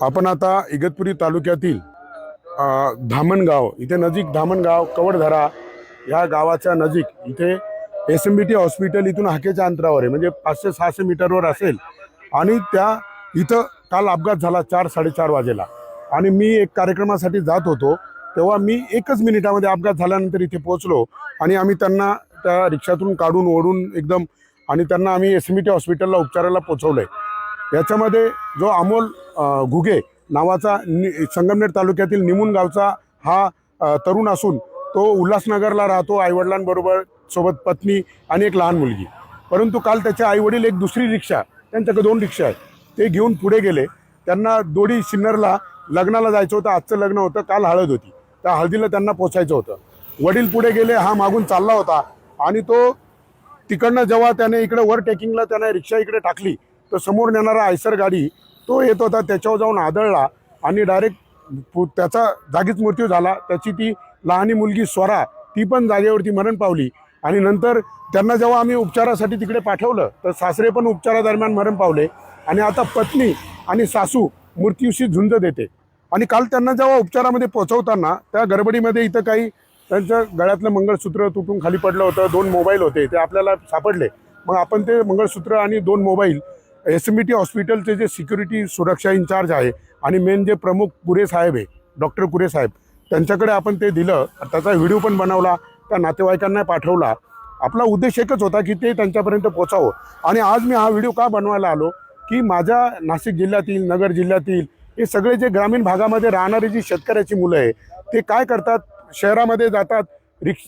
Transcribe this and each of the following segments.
आपण आता इगतपुरी तालुक्यातील धामणगाव इथे नजीक धामणगाव कवडधरा या गावाच्या नजीक इथे SMBT हॉस्पिटल इथून हाकेच्या अंतरावर आहे, म्हणजे 500-600 मीटरवर असेल। आणि त्या इथं काल अपघात झाला 4-4:30 वाजेला आणि मी एक कार्यक्रमासाठी जात होतो तेव्हा मी एकच मिनिटामध्ये अपघात झाल्यानंतर इथे पोहोचलो आणि आम्ही त्यांना त्या रिक्षातून काढून ओढून एकदम आणि त्यांना आम्ही SMBT हॉस्पिटलला उपचाराला पोहोचवलंय। याच्यामध्ये जो अमोल घुगे नावाचा संगमनेर तालुक्यातील निमून गावचा हा तरुण असून तो उल्हासनगरला राहतो, आईवडिलांबरोबर सोबत पत्नी आणि एक लहान मुलगी। परंतु काल त्याचे आईवडील एक दुसरी रिक्षा, त्यांच्याकडे 2 रिक्षा आहेत, ते घेऊन पुढे गेले। त्यांना दोडी सिन्नरला लग्नाला जायचं होतं, आजचं लग्न होतं, काल हळद होती, त्या हळदीला त्यांना पोचायचं होतं। वडील पुढे गेले, हा मागून चालला होता आणि तो तिकडनं जेव्हा त्याने इकडे ओव्हरटेकिंगला त्याने रिक्षा इकडे टाकली तर समोर नेणारा आयसर गाडी तो येत होता, त्याच्यावर जाऊन आदळला आणि डायरेक्ट त्याचा जागीच मृत्यू झाला। त्याची ती लहानी मुलगी स्वरा ती पण जागेवरती मरण पावली आणि नंतर त्यांना जेव्हा आम्ही उपचारासाठी तिकडे पाठवलं तर सासरे पण उपचारादरम्यान मरण पावले आणि आता पत्नी आणि सासू मृत्यूशी झुंज देते। आणि काल त्यांना जेव्हा उपचारामध्ये पोहोचवताना त्या गडबडीमध्ये इथं काही त्यांच्या गळ्यातलं मंगळसूत्र तुटून खाली पडलं होतं, 2 मोबाईल होते, ते आपल्याला सापडले। मग आपण ते मंगळसूत्र आणि 2 मोबाईल SMBT हॉस्पिटलचे जे सिक्युरिटी सुरक्षा इन्चार्ज आहे आणि मेन जे प्रमुख कुरे साहेब आहे, डॉक्टर कुरे साहेब, त्यांच्याकडे आपण ते दिलं। त्याचा व्हिडिओ पण बनवला, त्या नातेवाईकांना पाठवला। आपला उद्देश एकच होता की ते त्यांच्यापर्यंत पोचावं। आणि आज मी हा व्हिडिओ का बनवायला आलो की माझ्या नाशिक जिल्ह्यातील, नगर जिल्ह्यातील हे सगळे जे ग्रामीण भागामध्ये राहणारे जी शेतकऱ्याची मुलं आहे ते काय करतात, शहरामध्ये जातात,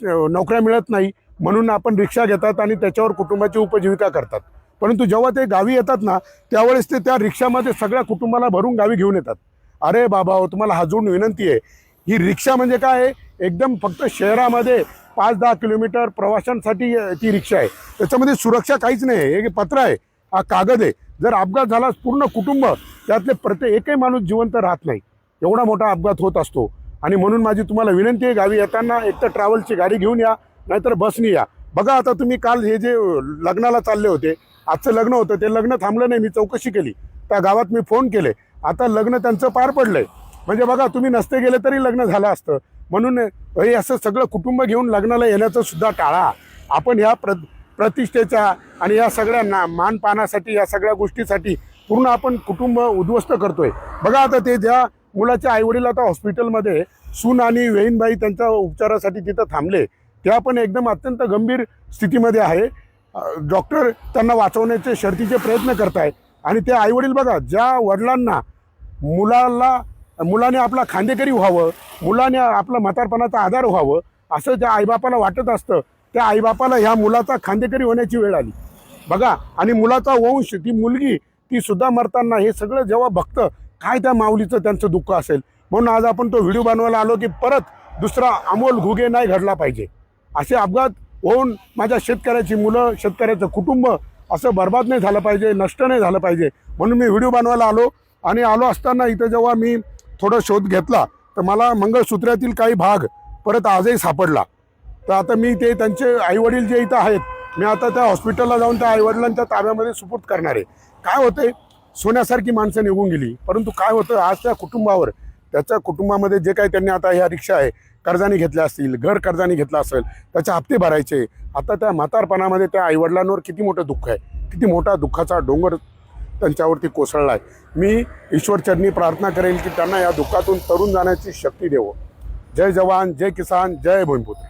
नोकऱ्या मिळत नाही म्हणून आपण रिक्षा घेतात आणि त्याच्यावर कुटुंबाची उपजीविका करतात। परंतु जेव्हा ते गावी येतात ना त्यावेळेस ते त्या रिक्षामध्ये सगळ्या कुटुंबाला भरून गावी घेऊन येतात। अरे बाबा, तुम्हाला हाजून विनंती आहे, ही रिक्षा म्हणजे काय आहे, एकदम फक्त शहरामध्ये 5-10 किलोमीटर प्रवाशांसाठी ती रिक्षा आहे। त्याच्यामध्ये सुरक्षा काहीच नाही आहे, हे पत्र आहे, हा कागद आहे। जर अपघात झाला पूर्ण कुटुंब त्यातले एकही माणूस जिवंत राहत नाही, एवढा मोठा अपघात होत असतो। आणि म्हणून माझी तुम्हाला विनंती आहे, गावी येताना एक तर ट्रॅव्हलची गाडी घेऊन या, नाहीतर बसनी या। बघा आता तुम्ही काल हे जे लग्नाला चालले होते, आजचं लग्न होतं, ते लग्न थांबलं नाही, मी चौकशी केली, त्या गावात मी फोन केले, आता लग्न त्यांचं पार पडलंय। म्हणजे बघा, तुम्ही नसते गेले तरी लग्न झालं असतं। म्हणून हे असं सगळं कुटुंब घेऊन लग्नाला येण्याचं सुद्धा टाळा। आपण ह्या प्रतिष्ठेच्या आणि या सगळ्या मानपानासाठी, या सगळ्या गोष्टीसाठी पूर्ण आपण कुटुंब उद्ध्वस्त करतोय। बघा आता ते ज्या मुलाच्या आईवडील आता हॉस्पिटलमध्ये सून आणि वेहीनबाई त्यांच्या उपचारासाठी तिथं थांबले, त्या पण एकदम अत्यंत गंभीर स्थितीमध्ये आहे। डॉक्टर त्यांना वाचवण्याचे शर्थीचे प्रयत्न करतायत आणि ते आईवडील बघा, ज्या वडिलांना मुलाने आपला खांदेकरी व्हावं, मुलाने आपला म्हातारपणाचा आधार व्हावं असं त्या आईबापाला वाटत असतं, त्या आईबापाला ह्या मुलाचा खांदेकरी होण्याची वेळ आली बघा। आणि मुलाचा वंश, ती मुलगी ती सुद्धा मरताना हे सगळं जेव्हा बघतं, काय त्या माऊलीचं त्यांचं दुःख असेल। म्हणून आज आपण तो व्हिडिओ बनवायला आलो की परत दुसरा अमोल घुगे नाही घडला पाहिजे। असे अपघात होऊन माझ्या शेतकऱ्याची मुलं, शेतकऱ्याचं कुटुंब असं बर्बाद नाही झालं पाहिजे, नष्ट नाही झालं पाहिजे, म्हणून मी व्हिडिओ बनवायला आलो। आणि आलो असताना इथं जेव्हा मी थोडा शोध घेतला तर मला मंगळसूत्रातील काही भाग परत आजही सापडला। तर आता मी ते त्यांचे आईवडील जे इथं आहेत, मी आता त्या हॉस्पिटलला जाऊन त्या आईवडिलांच्या ताब्यामध्ये सुपूर्द करणार आहे। काय होते, सोन्यासारखी माणसं निघून गेली, परंतु काय होतं आज त्या कुटुंबावर, त्याच्या कुटुंबामध्ये जे काही त्यांनी आता ह्या रिक्षा आहे कर्जाने घेतल्या असतील, घर कर्जाने घेतलं असेल, त्याचे हप्ते भरायचे, आता त्या म्हातारपणामध्ये त्या आईवडिलांवर किती मोठं दुःख आहे, किती मोठा दुःखाचा डोंगर त्यांच्यावरती कोसळला आहे। मी ईश्वरचरणी प्रार्थना करेल की त्यांना या दुःखातून तरुण जाण्याची शक्ती देवो। जय जवान, जय किसान, जय भूमिपुत्र।